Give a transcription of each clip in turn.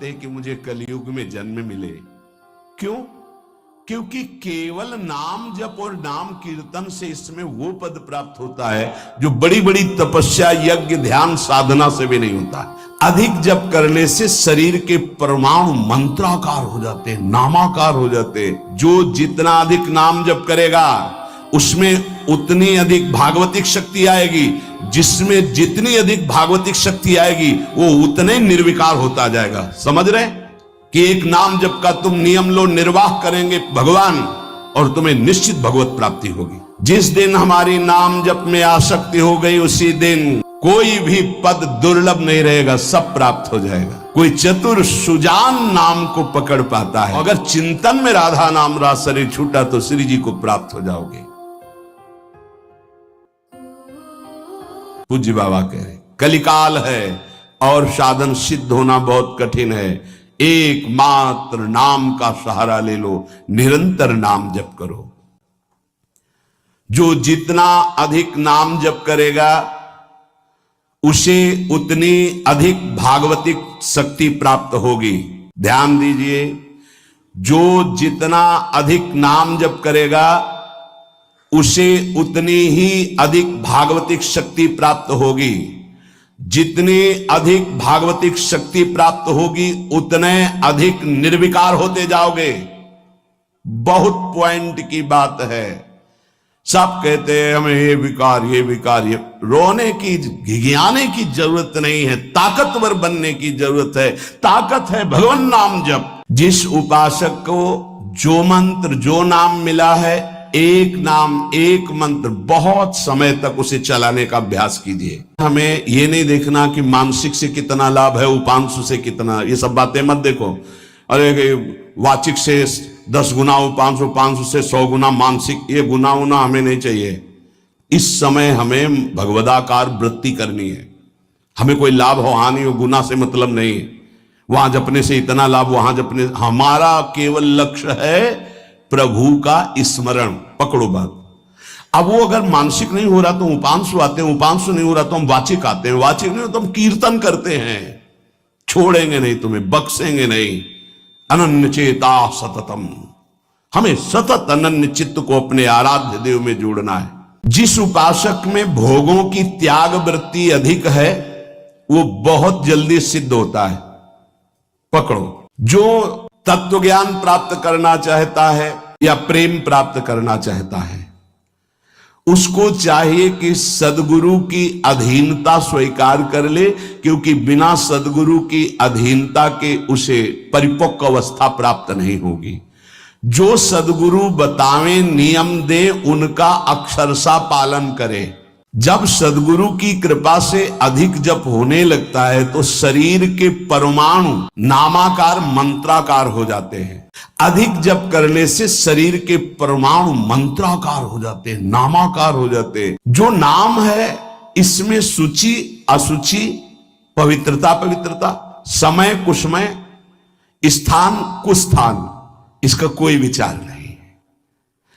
चाहते कि मुझे कलयुग में जन्म मिले। क्यों? क्योंकि केवल नाम जप और नाम कीर्तन से इसमें वो पद प्राप्त होता है जो बड़ी बड़ी तपस्या, यज्ञ, ध्यान, साधना से भी नहीं होता। अधिक जप करने से शरीर के परमाणु मंत्राकार हो जाते हैं, नामाकार हो जाते हैं। जो जितना अधिक नाम जप करेगा उसमें उतनी अधिक भागवतिक शक्ति आएगी, जिसमें जितनी अधिक भागवतिक शक्ति आएगी वो उतने निर्विकार होता जाएगा। समझ रहे कि एक नाम जप का तुम नियम लो, निर्वाह करेंगे भगवान और तुम्हें निश्चित भगवत प्राप्ति होगी। जिस दिन हमारी नाम जप में आसक्ति हो गई उसी दिन कोई भी पद दुर्लभ नहीं रहेगा, सब प्राप्त हो जाएगा। कोई चतुर सुजान नाम को पकड़ पाता है। अगर चिंतन में राधा नाम रहा, शरीर छूटा तो श्री जी को प्राप्त हो जाओगे। पूज्य बाबा कह रहे कलिकाल है और साधन सिद्ध होना बहुत कठिन है। एकमात्र नाम का सहारा ले लो, निरंतर नाम जप करो। जो जितना अधिक नाम जप करेगा उसे उतनी अधिक भागवतिक शक्ति प्राप्त होगी। ध्यान दीजिए, जो जितना अधिक नाम जप करेगा उसे उतनी ही अधिक भागवतिक शक्ति प्राप्त होगी। जितनी अधिक भागवतिक शक्ति प्राप्त होगी उतने अधिक निर्विकार होते जाओगे। बहुत पॉइंट की बात है। सब कहते हैं हमें ये विकार, ये विकार, ये रोने की, घिघियाने की जरूरत नहीं है, ताकतवर बनने की जरूरत है। ताकत है भगवान नाम जप। जिस उपासक को जो मंत्र, जो नाम मिला है, एक नाम, एक मंत्र बहुत समय तक उसे चलाने का अभ्यास कीजिए। हमें ये नहीं देखना कि मानसिक से कितना लाभ है, उपांशु से कितना, ये सब बातें मत देखो। अरे वाचिक से 10 गुना उपांशु, उपांशु से 100 गुना मानसिक, ये गुना उना हमें नहीं चाहिए। इस समय हमें भगवदाकार वृत्ति करनी है। हमें कोई लाभ हो, हानि हो, गुना से मतलब नहीं। वहां जपने से इतना लाभ, वहां जपने, हमारा केवल लक्ष्य है प्रभु का स्मरण। पकड़ो बात। अब वो अगर मानसिक नहीं हो रहा तो उपांशु आते हैं, उपांशु नहीं हो रहा तो हम वाचिक आते हैं, वाचिक नहीं हो तो हम कीर्तन करते हैं। छोड़ेंगे नहीं, तुम्हें बख्शेंगे नहीं। अनन्य चेता सततम, हमें सतत अनन्य चित्त को अपने आराध्य देव में जोड़ना है। जिस उपासक में भोगों की त्याग वृत्ति अधिक है वो बहुत जल्दी सिद्ध होता है। पकड़ो, जो तत्व ज्ञान प्राप्त करना चाहता है या प्रेम प्राप्त करना चाहता है, उसको चाहिए कि सदगुरु की अधीनता स्वीकार कर ले, क्योंकि बिना सदगुरु की अधीनता के उसे परिपक्व अवस्था प्राप्त नहीं होगी। जो सदगुरु बतावे, नियम दे, उनका अक्षरशः पालन करे। जब सदगुरु की कृपा से अधिक जप होने लगता है तो शरीर के परमाणु नामाकार, मंत्राकार हो जाते हैं। अधिक जप करने से शरीर के परमाणु मंत्राकार हो जाते हैं, नामाकार हो जाते हैं। जो नाम है इसमें सूचि, असूचि, पवित्रता, पवित्रता, समय, कुसमय, स्थान, कुस्थान, इसका कोई विचार नहीं।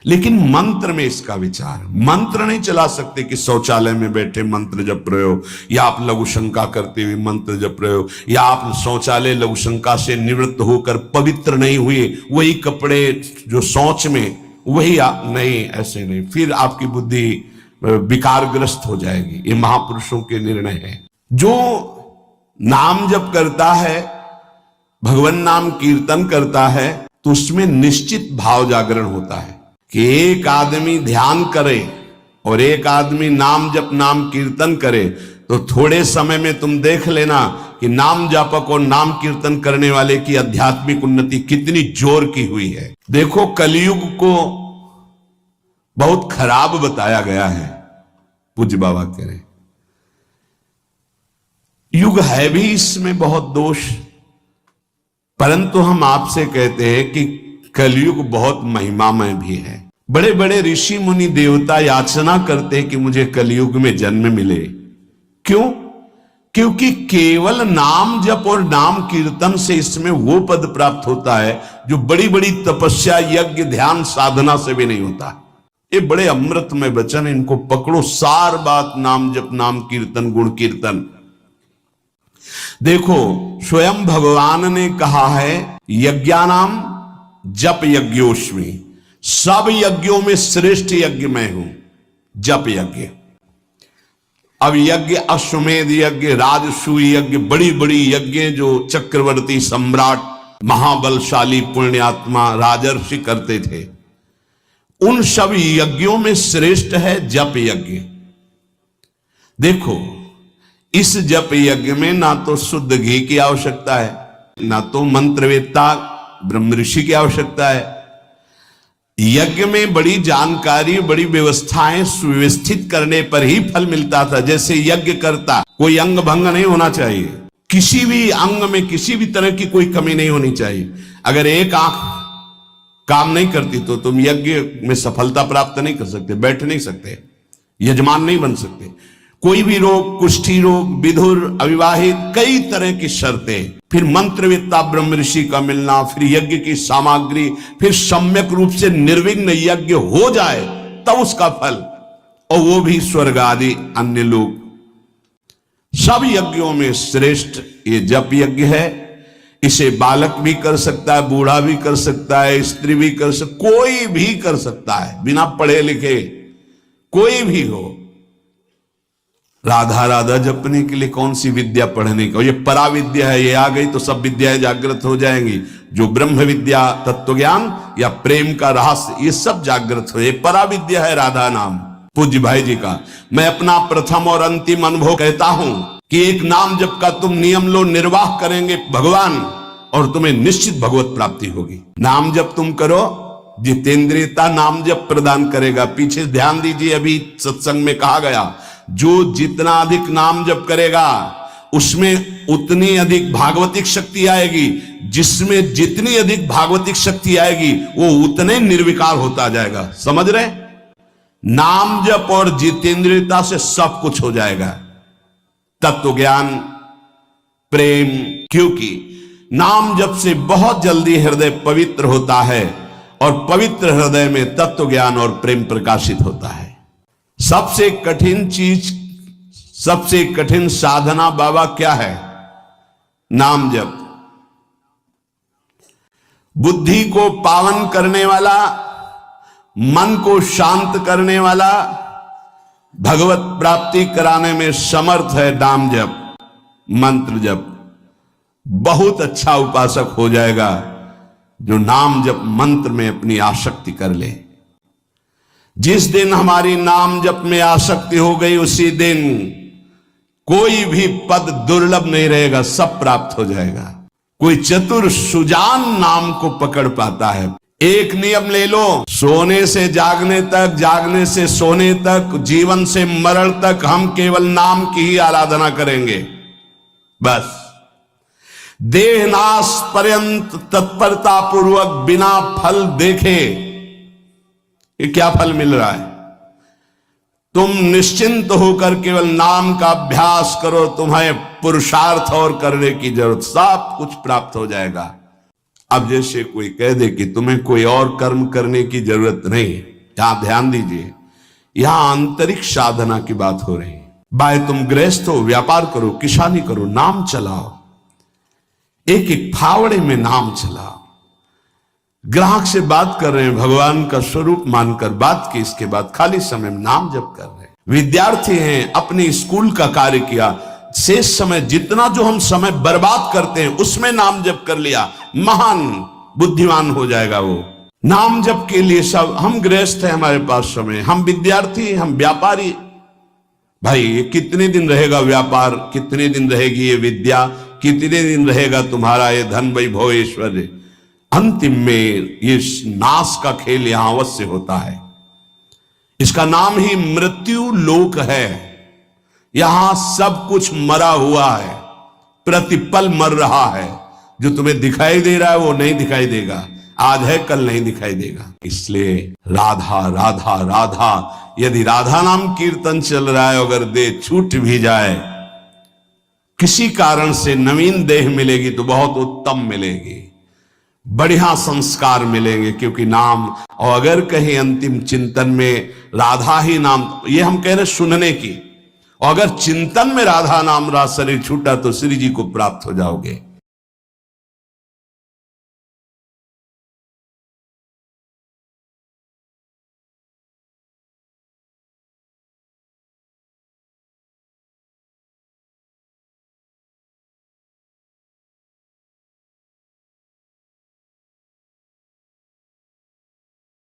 लेकिन मंत्र में इसका विचार। मंत्र नहीं चला सकते कि शौचालय में बैठे मंत्र जप रहे हो, या आप लघु शंका करते हुए मंत्र जप रहे हो, या आप शौचालय लघु शंका से निवृत्त होकर पवित्र नहीं हुए, वही कपड़े जो शौच में, वही नहीं, ऐसे नहीं। फिर आपकी बुद्धि विकारग्रस्त हो जाएगी। ये महापुरुषों के निर्णय है। जो नाम जप करता है, भगवान नाम कीर्तन करता है, तो उसमें निश्चित भाव जागरण होता है कि एक आदमी ध्यान करे और एक आदमी नाम जप, नाम कीर्तन करे, तो थोड़े समय में तुम देख लेना कि नाम जापक और नाम कीर्तन करने वाले की आध्यात्मिक उन्नति कितनी जोर की हुई है। देखो, कलयुग को बहुत खराब बताया गया है। पूज्य बाबा कह रहे युग है भी इसमें बहुत दोष, परंतु हम आपसे कहते हैं कि कलयुग बहुत महिमामय भी है। बड़े बड़े ऋषि मुनि देवता याचना करते हैं कि मुझे कलयुग में जन्म मिले। क्यों? क्योंकि केवल नाम जप और नाम कीर्तन से इसमें वो पद प्राप्त होता है जो बड़ी बड़ी तपस्या, यज्ञ, ध्यान, साधना से भी नहीं होता। ये बड़े अमृतमय वचन, इनको पकड़ो। सार बात नाम जप, नाम कीर्तन, गुण कीर्तन। देखो, स्वयं भगवान ने कहा है यज्ञानाम जप यज्ञोस्मि, सब यज्ञों में श्रेष्ठ यज्ञ मैं हूं, जप यज्ञ। अब यज्ञ अश्वमेध यज्ञ, राजसूय यज्ञ, बड़ी बड़ी यज्ञ जो चक्रवर्ती सम्राट महाबलशाली पुण्यात्मा राजर्षि करते थे, उन सब यज्ञों में श्रेष्ठ है जप यज्ञ। देखो, इस जप यज्ञ में ना तो शुद्ध घी की आवश्यकता है, ना तो मंत्रवेत्ता ब्रह्म ऋषि की आवश्यकता है। यज्ञ में बड़ी जानकारी, बड़ी व्यवस्थाएं सुव्यवस्थित करने पर ही फल मिलता था। जैसे यज्ञ करता, कोई अंग भंग नहीं होना चाहिए, किसी भी अंग में किसी भी तरह की कोई कमी नहीं होनी चाहिए। अगर एक आंख काम नहीं करती तो तुम यज्ञ में सफलता प्राप्त नहीं कर सकते, बैठ नहीं सकते, यजमान नहीं बन सकते। कोई भी रोग, कुष्ठी रोग, विधुर, अविवाहित, कई तरह की शर्तें, फिर मंत्रवेत्ता ब्रह्म ऋषि का मिलना, फिर यज्ञ की सामग्री, फिर सम्यक रूप से निर्विघ्न यज्ञ हो जाए तब उसका फल, और वो भी स्वर्ग आदि अन्य लोग। सब यज्ञों में श्रेष्ठ ये जप यज्ञ है। इसे बालक भी कर सकता है, बूढ़ा भी कर सकता है, स्त्री भी कर सकता, कोई भी कर सकता है, बिना पढ़े लिखे कोई भी हो। राधा राधा जपने के लिए कौन सी विद्या पढ़ने का, ये परा विद्या है, ये आ गई तो सब विद्याएं जागृत हो जाएंगी। जो ब्रह्म विद्या, तत्व ज्ञान या प्रेम का रहस्य, ये सब जागृत हो, ये परा विद्या है राधा नाम। पूज्य भाई जी का मैं अपना प्रथम और अंतिम अनुभव कहता हूं कि एक नाम जप का तुम नियम लो, निर्वाह करेंगे भगवान, और तुम्हें निश्चित भगवत प्राप्ति होगी। नाम जप तुम करो, जितेंद्रियता नाम जप प्रदान करेगा। पीछे ध्यान दीजिए, अभी सत्संग में कहा गया, जो जितना अधिक नाम जप करेगा उसमें उतनी अधिक भागवतिक शक्ति आएगी, जिसमें जितनी अधिक भागवतिक शक्ति आएगी वो उतने निर्विकार होता जाएगा। समझ रहे? नाम जप और जितेंद्रियता से सब कुछ हो जाएगा, तत्व ज्ञान, प्रेम, क्योंकि नाम जप से बहुत जल्दी हृदय पवित्र होता है, और पवित्र हृदय में तत्व ज्ञान और प्रेम प्रकाशित होता है। सबसे कठिन चीज, सबसे कठिन साधना बाबा क्या है? नाम जप। बुद्धि को पावन करने वाला, मन को शांत करने वाला, भगवत प्राप्ति कराने में समर्थ है नाम जप, मंत्र जप। बहुत अच्छा उपासक हो जाएगा जो नाम जप मंत्र में अपनी आसक्ति कर ले। जिस दिन हमारी नाम जप में आसक्ति हो गई, उसी दिन कोई भी पद दुर्लभ नहीं रहेगा, सब प्राप्त हो जाएगा। कोई चतुर सुजान नाम को पकड़ पाता है। एक नियम ले लो, सोने से जागने तक, जागने से सोने तक, जीवन से मरण तक हम केवल नाम की ही आराधना करेंगे, बस। देहनाश पर्यंत तत्परता पूर्वक बिना फल देखे, ये क्या फल मिल रहा है? तुम निश्चिंत होकर केवल नाम का अभ्यास करो, तुम्हें पुरुषार्थ और करने की जरूरत, सब कुछ प्राप्त हो जाएगा। अब जैसे कोई कह दे कि तुम्हें कोई और कर्म करने की जरूरत नहीं, यहां ध्यान दीजिए, यहां आंतरिक साधना की बात हो रही है। भाई तुम गृहस्थ हो, व्यापार करो, किसानी करो, नाम चलाओ, एक एक फावड़े में नाम चलाओ। ग्राहक से बात कर रहे हैं, भगवान का स्वरूप मानकर बात की, इसके बाद खाली समय में नाम जप कर रहे हैं। विद्यार्थी हैं, अपने स्कूल का कार्य किया, शेष समय जितना जो हम समय बर्बाद करते हैं उसमें नाम जप कर लिया, महान बुद्धिमान हो जाएगा वो। नाम जप के लिए सब, हम गृहस्थ हैं, हमारे पास समय, हम विद्यार्थी, हम व्यापारी। भाई ये कितने दिन रहेगा व्यापार, कितने दिन रहेगी ये विद्या, कितने दिन रहेगा तुम्हारा ये धन वैभव ऐश्वर्य? अंतिम में ये नाश का खेल यहां अवश्य होता है। इसका नाम ही मृत्यु लोक है। यहां सब कुछ मरा हुआ है, प्रतिपल मर रहा है। जो तुम्हें दिखाई दे रहा है वो नहीं दिखाई देगा, आज है कल नहीं दिखाई देगा। इसलिए राधा राधा राधा, यदि राधा नाम कीर्तन चल रहा है, अगर देह छूट भी जाए, किसी कारण से नवीन देह मिलेगी तो बहुत उत्तम मिलेगी, बढ़िया संस्कार मिलेंगे, क्योंकि नाम। और अगर कहीं अंतिम चिंतन में राधा ही नाम, ये हम कह रहे सुनने की, और अगर चिंतन में राधा नाम रस शरीर छूटा तो श्री जी को प्राप्त हो जाओगे।